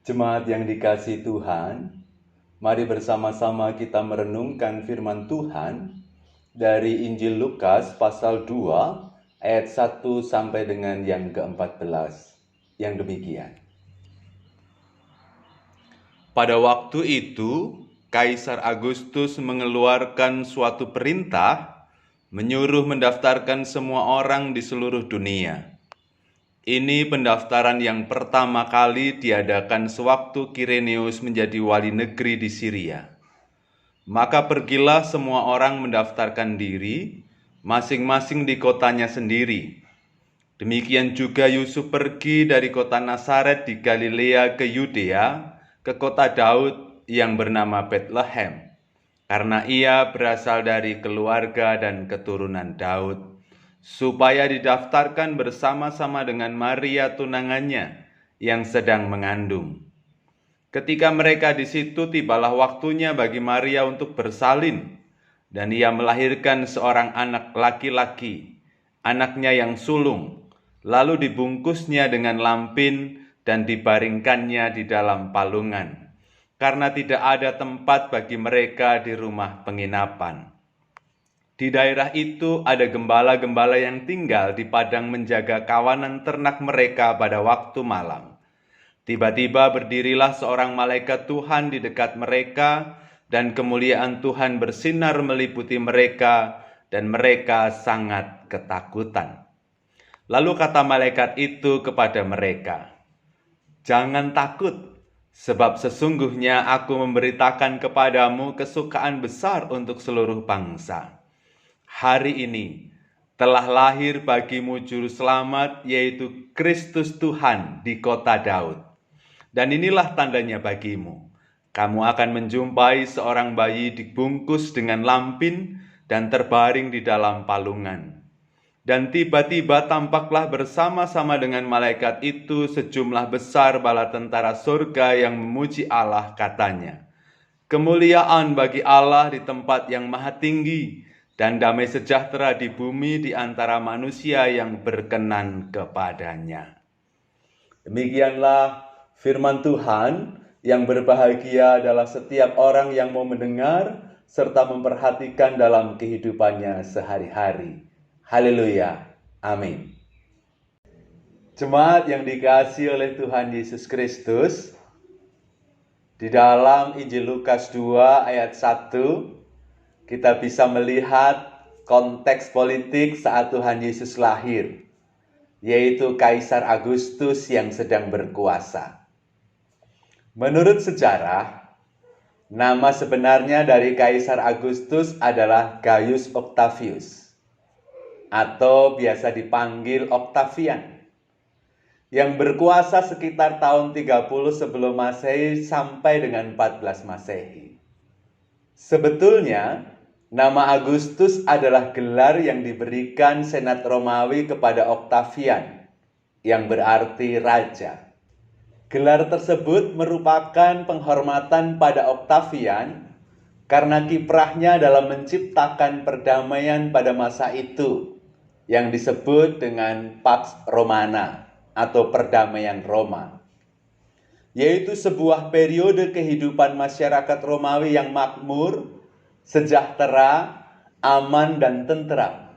Jemaat yang dikasihi Tuhan, mari bersama-sama kita merenungkan firman Tuhan dari Injil Lukas pasal 2 ayat 1 sampai dengan yang ke-14. Yang demikian. Pada waktu itu, Kaisar Agustus mengeluarkan suatu perintah menyuruh mendaftarkan semua orang di seluruh dunia. Ini pendaftaran yang pertama kali diadakan sewaktu Kirenius menjadi wali negeri di Syria. Maka pergilah semua orang mendaftarkan diri, masing-masing di kotanya sendiri. Demikian juga Yusuf pergi dari kota Nazaret di Galilea ke Yudea, ke kota Daud yang bernama Betlehem, karena ia berasal dari keluarga dan keturunan Daud, supaya didaftarkan bersama-sama dengan Maria tunangannya yang sedang mengandung. Ketika mereka di situ, tibalah waktunya bagi Maria untuk bersalin, dan ia melahirkan seorang anak laki-laki, anaknya yang sulung, lalu dibungkusnya dengan lampin dan dibaringkannya di dalam palungan, karena tidak ada tempat bagi mereka di rumah penginapan. Di daerah itu ada gembala-gembala yang tinggal di padang menjaga kawanan ternak mereka pada waktu malam. Tiba-tiba berdirilah seorang malaikat Tuhan di dekat mereka, dan kemuliaan Tuhan bersinar meliputi mereka, dan mereka sangat ketakutan. Lalu kata malaikat itu kepada mereka, "Jangan takut, sebab sesungguhnya aku memberitakan kepadamu kesukaan besar untuk seluruh bangsa. Hari ini telah lahir bagimu juru selamat, yaitu Kristus Tuhan di kota Daud. Dan inilah tandanya bagimu. Kamu akan menjumpai seorang bayi dibungkus dengan lampin dan terbaring di dalam palungan." Dan tiba-tiba tampaklah bersama-sama dengan malaikat itu sejumlah besar bala tentara surga yang memuji Allah, katanya, "Kemuliaan bagi Allah di tempat yang maha tinggi, dan damai sejahtera di bumi di antara manusia yang berkenan kepadanya." Demikianlah firman Tuhan. Yang berbahagia adalah setiap orang yang mau mendengar serta memperhatikan dalam kehidupannya sehari-hari. Haleluya. Amin. Jemaat yang dikasihi oleh Tuhan Yesus Kristus, di dalam Injil Lukas 2 ayat 1, kita bisa melihat konteks politik saat Tuhan Yesus lahir, yaitu Kaisar Agustus yang sedang berkuasa. Menurut sejarah, nama sebenarnya dari Kaisar Agustus adalah Gaius Octavius, atau biasa dipanggil Octavian, yang berkuasa sekitar tahun 30 sebelum Masehi sampai dengan 14 Masehi. Sebetulnya, nama Agustus adalah gelar yang diberikan Senat Romawi kepada Octavian, yang berarti raja. Gelar tersebut merupakan penghormatan pada Octavian karena kiprahnya dalam menciptakan perdamaian pada masa itu, yang disebut dengan Pax Romana atau perdamaian Roma, yaitu sebuah periode kehidupan masyarakat Romawi yang makmur, sejahtera, aman, dan tentram.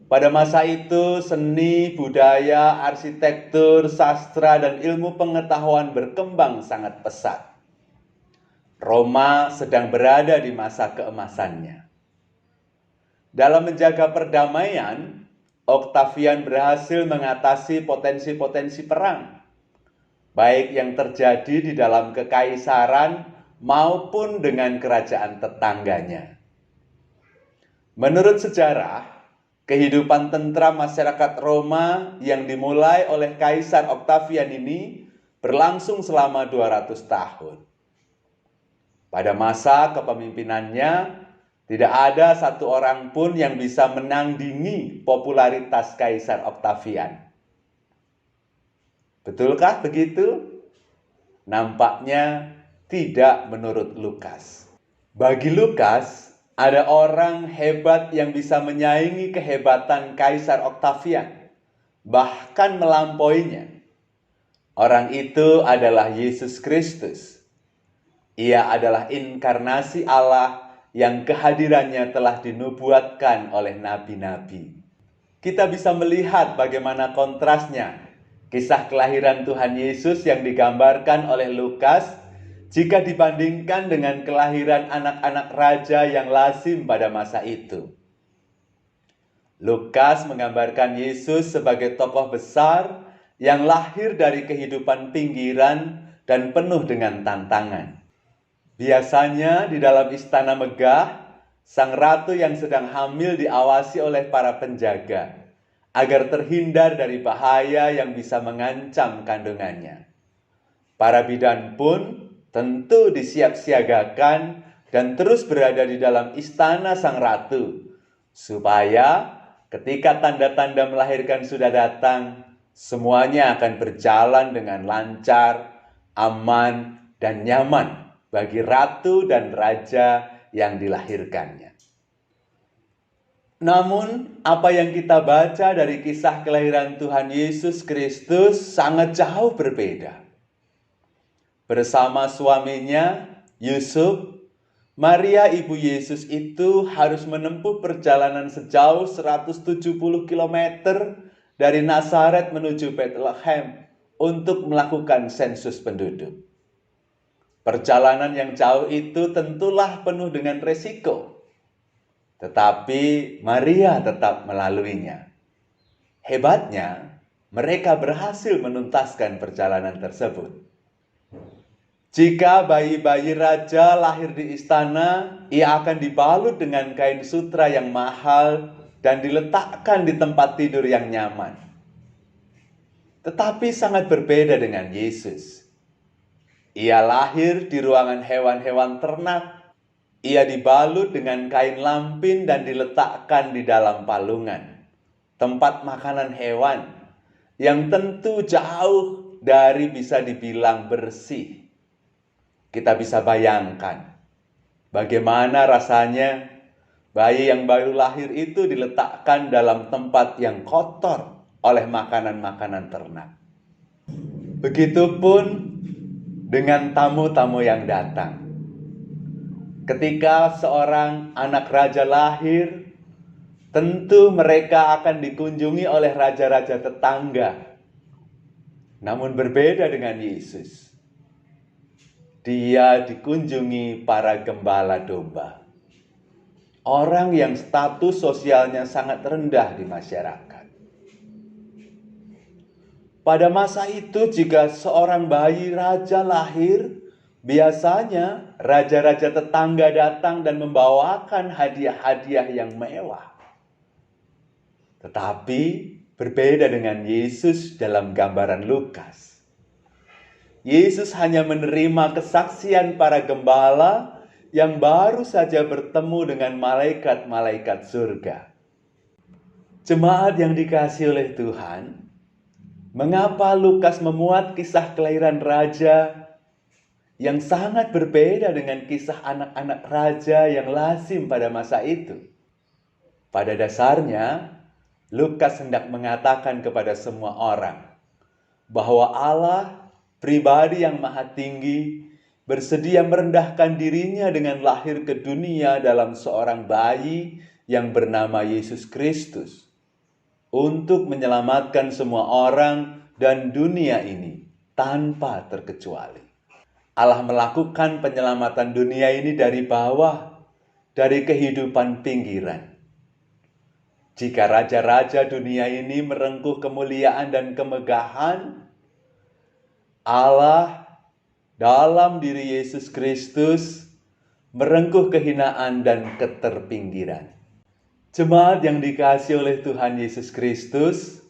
Pada masa itu, seni, budaya, arsitektur, sastra, dan ilmu pengetahuan berkembang sangat pesat. Roma sedang berada di masa keemasannya. Dalam menjaga perdamaian, Octavian berhasil mengatasi potensi-potensi perang, baik yang terjadi di dalam kekaisaran maupun dengan kerajaan tetangganya. Menurut sejarah, kehidupan tentram masyarakat Roma yang dimulai oleh Kaisar Octavian ini berlangsung selama 200 tahun. Pada masa kepemimpinannya, tidak ada satu orang pun yang bisa menandingi popularitas Kaisar Octavian. Betulkah begitu? Nampaknya tidak menurut Lukas. Bagi Lukas, ada orang hebat yang bisa menyaingi kehebatan Kaisar Octavian, bahkan melampauinya. Orang itu adalah Yesus Kristus. Ia adalah inkarnasi Allah yang kehadirannya telah dinubuatkan oleh nabi-nabi. Kita bisa melihat bagaimana kontrasnya kisah kelahiran Tuhan Yesus yang digambarkan oleh Lukas jika dibandingkan dengan kelahiran anak-anak raja yang lazim pada masa itu. Lukas menggambarkan Yesus sebagai tokoh besar yang lahir dari kehidupan pinggiran dan penuh dengan tantangan. Biasanya di dalam istana megah, sang ratu yang sedang hamil diawasi oleh para penjaga agar terhindar dari bahaya yang bisa mengancam kandungannya. Para bidan pun tentu disiapsiagakan dan terus berada di dalam istana sang ratu, supaya ketika tanda-tanda melahirkan sudah datang, semuanya akan berjalan dengan lancar, aman, dan nyaman bagi ratu dan raja yang dilahirkannya. Namun, apa yang kita baca dari kisah kelahiran Tuhan Yesus Kristus sangat jauh berbeda. Bersama suaminya, Yusuf, Maria ibu Yesus itu harus menempuh perjalanan sejauh 170 km dari Nazaret menuju Bethlehem untuk melakukan sensus penduduk. Perjalanan yang jauh itu tentulah penuh dengan resiko, tetapi Maria tetap melaluinya. Hebatnya, mereka berhasil menuntaskan perjalanan tersebut. Jika bayi-bayi raja lahir di istana, ia akan dibalut dengan kain sutra yang mahal dan diletakkan di tempat tidur yang nyaman. Tetapi sangat berbeda dengan Yesus. Ia lahir di ruangan hewan-hewan ternak. Ia dibalut dengan kain lampin dan diletakkan di dalam palungan, tempat makanan hewan, yang tentu jauh dari bisa dibilang bersih. Kita bisa bayangkan bagaimana rasanya bayi yang baru lahir itu diletakkan dalam tempat yang kotor oleh makanan-makanan ternak. Begitupun dengan tamu-tamu yang datang. Ketika seorang anak raja lahir, tentu mereka akan dikunjungi oleh raja-raja tetangga. Namun berbeda dengan Yesus. Dia dikunjungi para gembala domba. Orang yang status sosialnya sangat rendah di masyarakat. Pada masa itu, jika seorang bayi raja lahir, biasanya raja-raja tetangga datang dan membawakan hadiah-hadiah yang mewah. Tetapi berbeda dengan Yesus dalam gambaran Lukas. Yesus hanya menerima kesaksian para gembala yang baru saja bertemu dengan malaikat-malaikat surga. Jemaat yang dikasihi oleh Tuhan, mengapa Lukas memuat kisah kelahiran raja yang sangat berbeda dengan kisah anak-anak raja yang lazim pada masa itu? Pada dasarnya, Lukas hendak mengatakan kepada semua orang bahwa Allah, pribadi yang maha tinggi, bersedia merendahkan dirinya dengan lahir ke dunia dalam seorang bayi yang bernama Yesus Kristus, untuk menyelamatkan semua orang dan dunia ini tanpa terkecuali. Allah melakukan penyelamatan dunia ini dari bawah, dari kehidupan pinggiran. Jika raja-raja dunia ini merengkuh kemuliaan dan kemegahan, Allah dalam diri Yesus Kristus merengkuh kehinaan dan keterpinggiran. Jemaat yang dikasihi oleh Tuhan Yesus Kristus,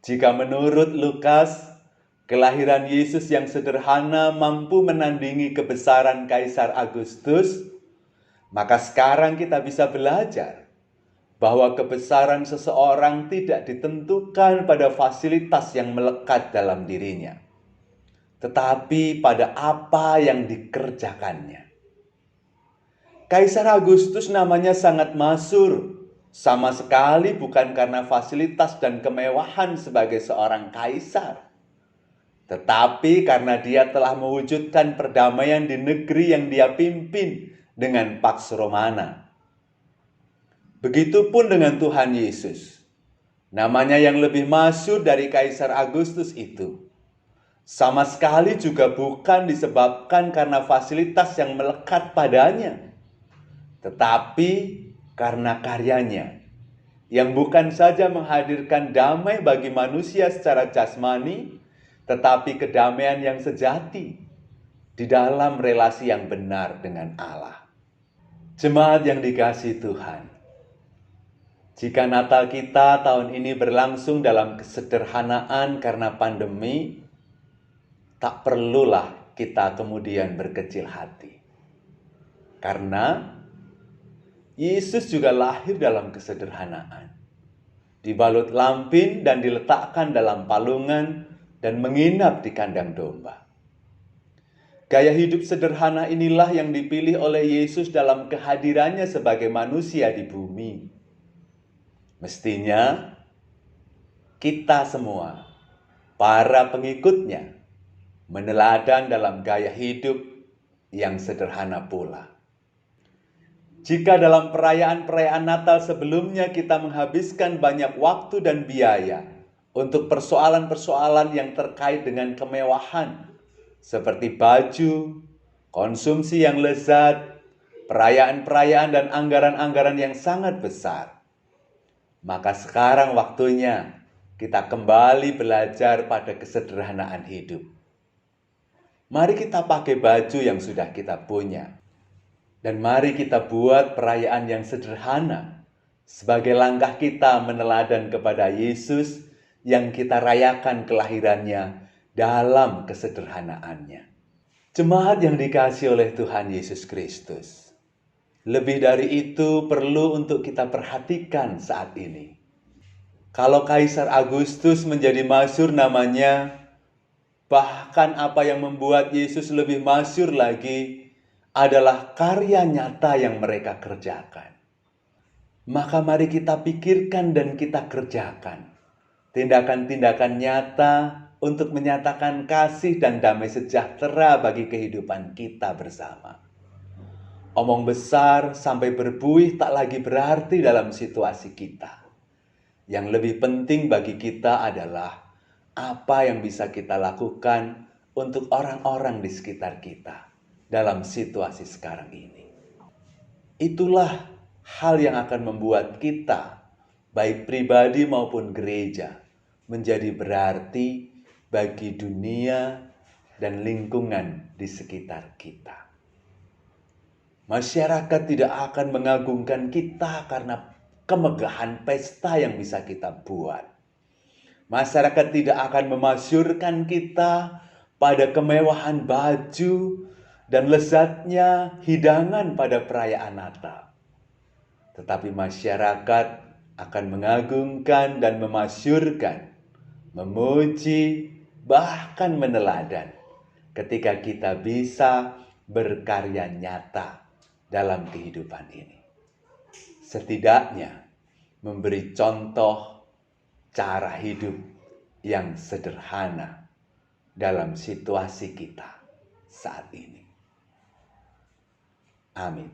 jika menurut Lukas, kelahiran Yesus yang sederhana mampu menandingi kebesaran Kaisar Agustus, maka sekarang kita bisa belajar bahwa kebesaran seseorang tidak ditentukan pada fasilitas yang melekat dalam dirinya, tetapi pada apa yang dikerjakannya. Kaisar Agustus namanya sangat masyhur, sama sekali bukan karena fasilitas dan kemewahan sebagai seorang kaisar, tetapi karena Dia telah mewujudkan perdamaian di negeri yang Dia pimpin dengan Pax Romana. Begitupun dengan Tuhan Yesus, namanya yang lebih masyhur dari Kaisar Agustus itu, sama sekali juga bukan disebabkan karena fasilitas yang melekat padanya, tetapi karena karyanya, yang bukan saja menghadirkan damai bagi manusia secara jasmani, tetapi kedamaian yang sejati di dalam relasi yang benar dengan Allah. Jemaat yang dikasihi Tuhan, jika Natal kita tahun ini berlangsung dalam kesederhanaan karena pandemi, tak perlulah kita kemudian berkecil hati. Karena Yesus juga lahir dalam kesederhanaan, dibalut lampin dan diletakkan dalam palungan dan menginap di kandang domba. Gaya hidup sederhana inilah yang dipilih oleh Yesus dalam kehadirannya sebagai manusia di bumi. Mestinya kita semua, para pengikutnya, meneladan dalam gaya hidup yang sederhana pula. Jika dalam perayaan-perayaan Natal sebelumnya kita menghabiskan banyak waktu dan biaya untuk persoalan-persoalan yang terkait dengan kemewahan, seperti baju, konsumsi yang lezat, perayaan-perayaan dan anggaran-anggaran yang sangat besar, maka sekarang waktunya kita kembali belajar pada kesederhanaan hidup. Mari kita pakai baju yang sudah kita punya. Dan mari kita buat perayaan yang sederhana sebagai langkah kita meneladan kepada Yesus yang kita rayakan kelahirannya dalam kesederhanaannya. Jemaat yang dikasihi oleh Tuhan Yesus Kristus, lebih dari itu perlu untuk kita perhatikan saat ini. Kalau Kaisar Agustus menjadi masyhur namanya, bahkan apa yang membuat Yesus lebih masyhur lagi adalah karya nyata yang mereka kerjakan. Maka mari kita pikirkan dan kita kerjakan tindakan-tindakan nyata untuk menyatakan kasih dan damai sejahtera bagi kehidupan kita bersama. Omong besar sampai berbuih tak lagi berarti dalam situasi kita. Yang lebih penting bagi kita adalah apa yang bisa kita lakukan untuk orang-orang di sekitar kita dalam situasi sekarang ini. Itulah hal yang akan membuat kita, baik pribadi maupun gereja, menjadi berarti bagi dunia dan lingkungan di sekitar kita. Masyarakat tidak akan mengagungkan kita karena kemegahan pesta yang bisa kita buat. Masyarakat tidak akan memasyurkan kita pada kemewahan baju dan lezatnya hidangan pada perayaan Natal. Tetapi masyarakat akan mengagungkan dan memasyurkan, memuji, bahkan meneladan ketika kita bisa berkarya nyata dalam kehidupan ini. Setidaknya memberi contoh cara hidup yang sederhana dalam situasi kita saat ini. Amin.